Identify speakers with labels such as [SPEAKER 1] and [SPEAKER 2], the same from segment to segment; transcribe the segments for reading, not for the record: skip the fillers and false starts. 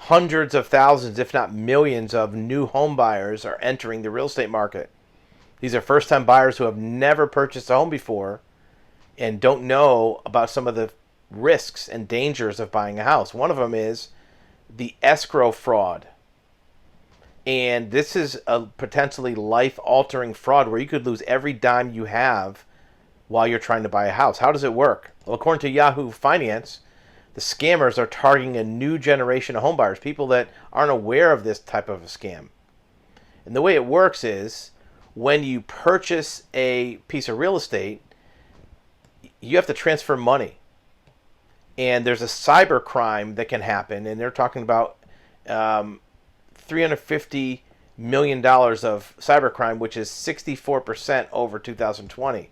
[SPEAKER 1] hundreds of thousands, if not millions, of new home buyers are entering the real estate market. These are first-time buyers who have never purchased a home before and don't know about some of the risks and dangers of buying a house. One of them is the escrow fraud. And this is a potentially life-altering fraud where you could lose every dime you have while you're trying to buy a house. How does it work? Well, according to Yahoo Finance, the scammers are targeting a new generation of homebuyers, people that aren't aware of this type of a scam. And the way it works is when you purchase a piece of real estate, you have to transfer money. And there's a cyber crime that can happen, and they're talking about $350 million of cybercrime, which is 64% over 2020.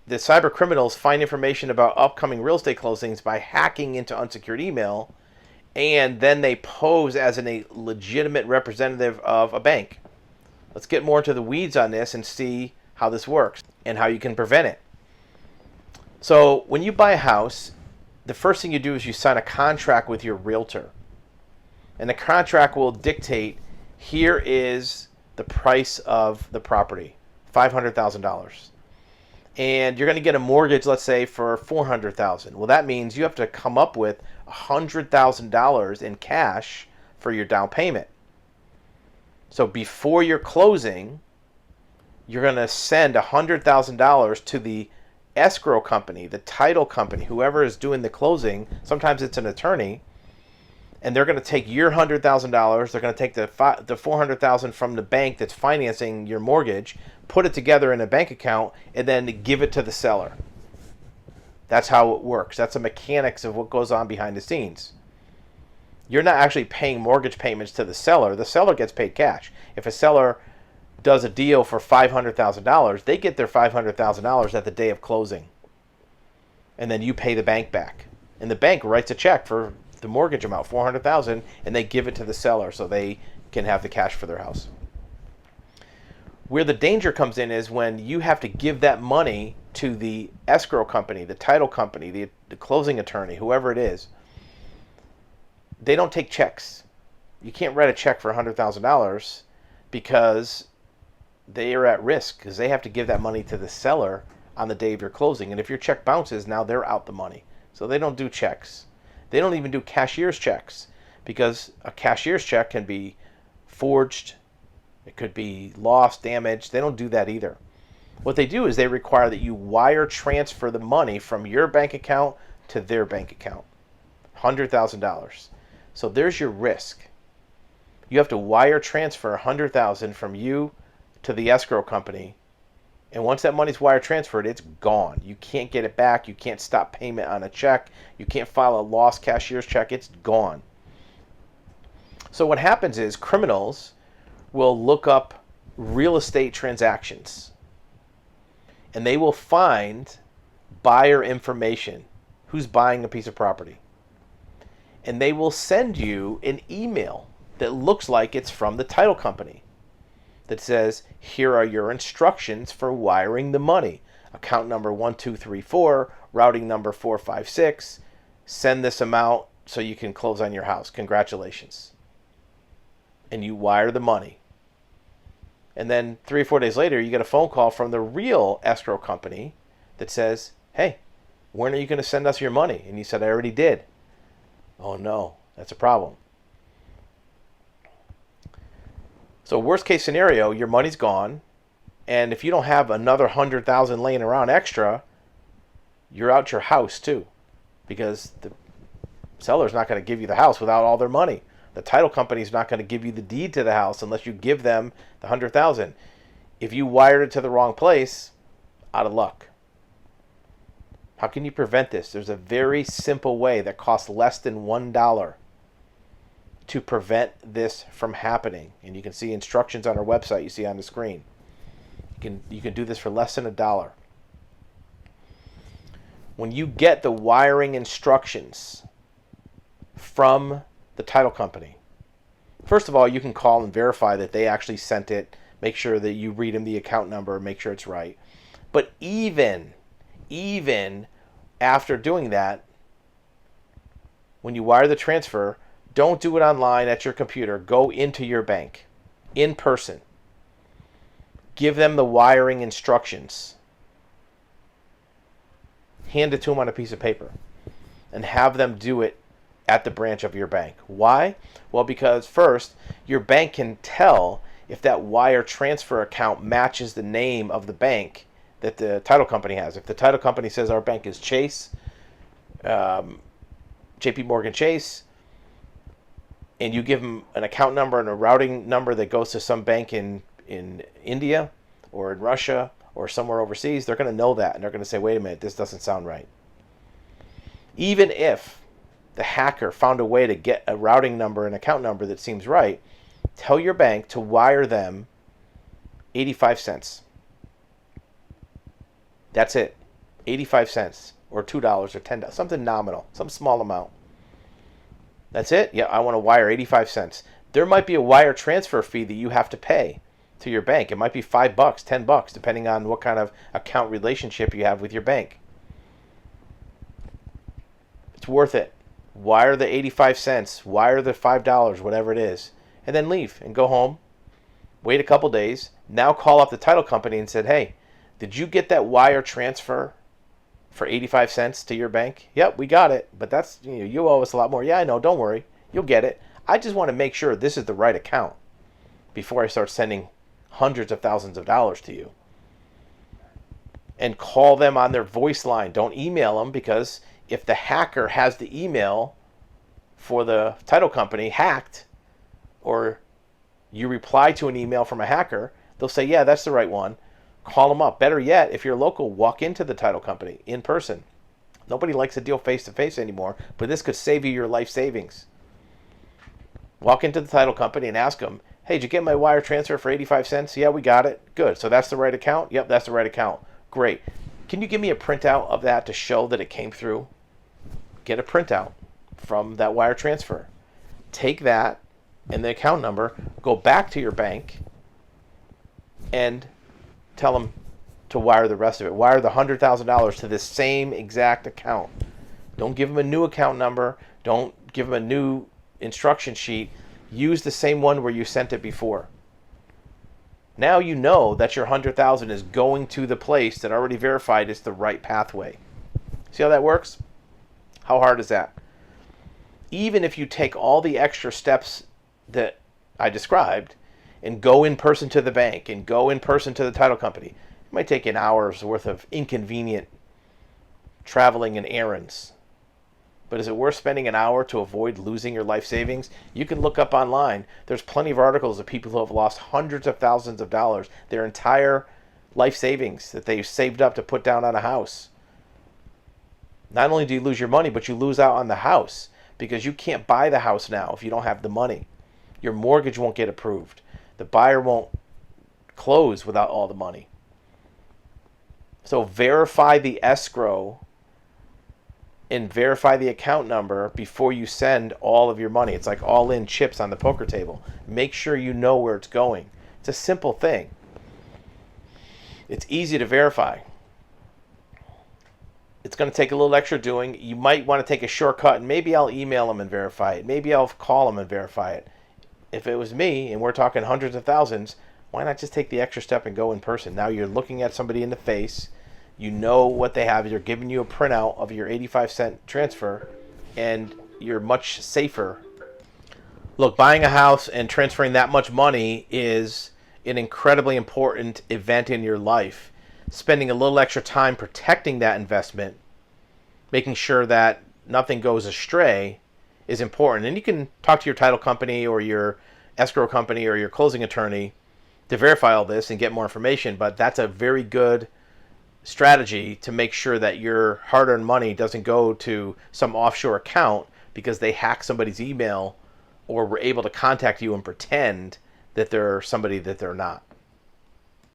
[SPEAKER 1] The cyber criminals find information about upcoming real estate closings by hacking into unsecured email, and then they pose as a legitimate representative of a bank. Let's get more into the weeds on this and see how this works and how you can prevent it. So when you buy a house, the first thing you do is you sign a contract with your realtor. And the contract will dictate, here is the price of the property, $500,000. And you're going to get a mortgage, let's say, for $400,000. Well, that means you have to come up with $100,000 in cash for your down payment. So before your closing, you're going to send $100,000 to the escrow company, the title company, whoever is doing the closing. Sometimes it's an attorney. And they're going to take your $100,000. They're going to take the $400,000 from the bank that's financing your mortgage, put it together in a bank account, and then give it to the seller. That's how it works. That's the mechanics of what goes on behind the scenes. You're not actually paying mortgage payments to the seller. The seller gets paid cash. If a seller does a deal for $500,000, they get their $500,000 at the day of closing. And then you pay the bank back. And the bank writes a check for the mortgage amount, $400,000, and they give it to the seller so they can have the cash for their house. Where the danger comes in is when you have to give that money to the escrow company, the title company, the closing attorney, whoever it is. They don't take checks. You can't write a check for $100,000 because they are at risk because they have to give that money to the seller on the day of your closing. And if your check bounces, now they're out the money. So they don't do checks. They don't even do cashier's checks because a cashier's check can be forged. It could be lost, damaged. They don't do that either. What they do is they require that you wire transfer the money from your bank account to their bank account. $100,000. So there's your risk. You have to wire transfer $100,000 from you to the escrow company. And once that money's wire transferred, it's gone. You can't get it back. You can't stop payment on a check. You can't file a lost cashier's check. It's gone. So what happens is criminals will look up real estate transactions. And they will find buyer information. Who's buying a piece of property. And they will send you an email that looks like it's from the title company. That says, here are your instructions for wiring the money. Account number 1234, routing number 456. Send this amount so you can close on your house. Congratulations. And you wire the money. And then 3 or 4 days later, you get a phone call from the real escrow company that says, hey, when are you going to send us your money? And you said, I already did. Oh no, that's a problem. So worst case scenario, your money's gone, and if you don't have another $100,000 laying around extra, you're out your house too, because the seller's not going to give you the house without all their money. The title company's not going to give you the deed to the house unless you give them the $100,000. If you wired it to the wrong place, out of luck. How can you prevent this? There's a very simple way that costs less than $1. To prevent this from happening. And you can see instructions on our website you see on the screen. You can do this for less than $1. When you get the wiring instructions from the title company, first of all, you can call and verify that they actually sent it. Make sure that you read them the account number, make sure it's right. But even after doing that, when you wire the transfer, Don't do it online at your computer. Go into your bank in person. Give them the wiring instructions. Hand it to them on a piece of paper and have them do it at the branch of your bank. Why? Well, because first, your bank can tell if that wire transfer account matches the name of the bank that the title company has. If the title company says our bank is Chase, JP Morgan Chase, and you give them an account number and a routing number that goes to some bank in India or in Russia or somewhere overseas, they're going to know that, and they're going to say, wait a minute, this doesn't sound right. Even if the hacker found a way to get a routing number and account number that seems right, tell your bank to wire them 85 cents. That's it. 85 cents or $2 or $10, something nominal, some small amount. That's it? Yeah, I want to wire 85 cents. There might be a wire transfer fee that you have to pay to your bank. It might be $5, $10, depending on what kind of account relationship you have with your bank. It's worth it. Wire the 85 cents, wire the $5, whatever it is, and then leave and go home. Wait a couple days. Now call up the title company and said, hey, did you get that wire transfer for 85 cents to your bank? Yep, we got it, but that's, you owe us a lot more. Yeah, I know, don't worry. You'll get it. I just want to make sure this is the right account before I start sending hundreds of thousands of dollars to you. And call them on their voice line. Don't email them, because if the hacker has the email for the title company hacked, or you reply to an email from a hacker, they'll say, yeah, that's the right one. Call them up. Better yet, if you're local, walk into the title company in person. Nobody likes to deal face-to-face anymore, but this could save you your life savings. Walk into the title company and ask them, hey, did you get my wire transfer for 85 cents? Yeah, we got it. Good. So that's the right account? Yep, that's the right account. Great. Can you give me a printout of that to show that it came through? Get a printout from that wire transfer. Take that and the account number, go back to your bank, and tell them to wire the rest of it. Wire the $100,000 to this same exact account. Don't give them a new account number. Don't give them a new instruction sheet. Use the same one where you sent it before. Now you know that your $100,000 is going to the place that already verified is the right pathway. See how that works? How hard is that? Even if you take all the extra steps that I described and go in person to the bank and go in person to the title company, it might take an hour's worth of inconvenient traveling and errands. But is it worth spending an hour to avoid losing your life savings? You can look up online. There's plenty of articles of people who have lost hundreds of thousands of dollars, their entire life savings that they've saved up to put down on a house. Not only do you lose your money, but you lose out on the house, because you can't buy the house now if you don't have the money. Your mortgage won't get approved. The buyer won't close without all the money. So verify the escrow and verify the account number before you send all of your money. It's like all-in chips on the poker table. Make sure you know where it's going. It's a simple thing. It's easy to verify. It's going to take a little extra doing. You might want to take a shortcut, and maybe I'll email them and verify it. Maybe I'll call them and verify it. If it was me, and we're talking hundreds of thousands, why not just take the extra step and go in person? Now you're looking at somebody in the face. You know what they have. They're giving you a printout of your 85-cent transfer, and you're much safer. Look, buying a house and transferring that much money is an incredibly important event in your life. Spending a little extra time protecting that investment, making sure that nothing goes astray, is important. And you can talk to your title company or your escrow company or your closing attorney to verify all this and get more information, but that's a very good strategy to make sure that your hard-earned money doesn't go to some offshore account because they hack somebody's email or were able to contact you and pretend that they're somebody that they're not.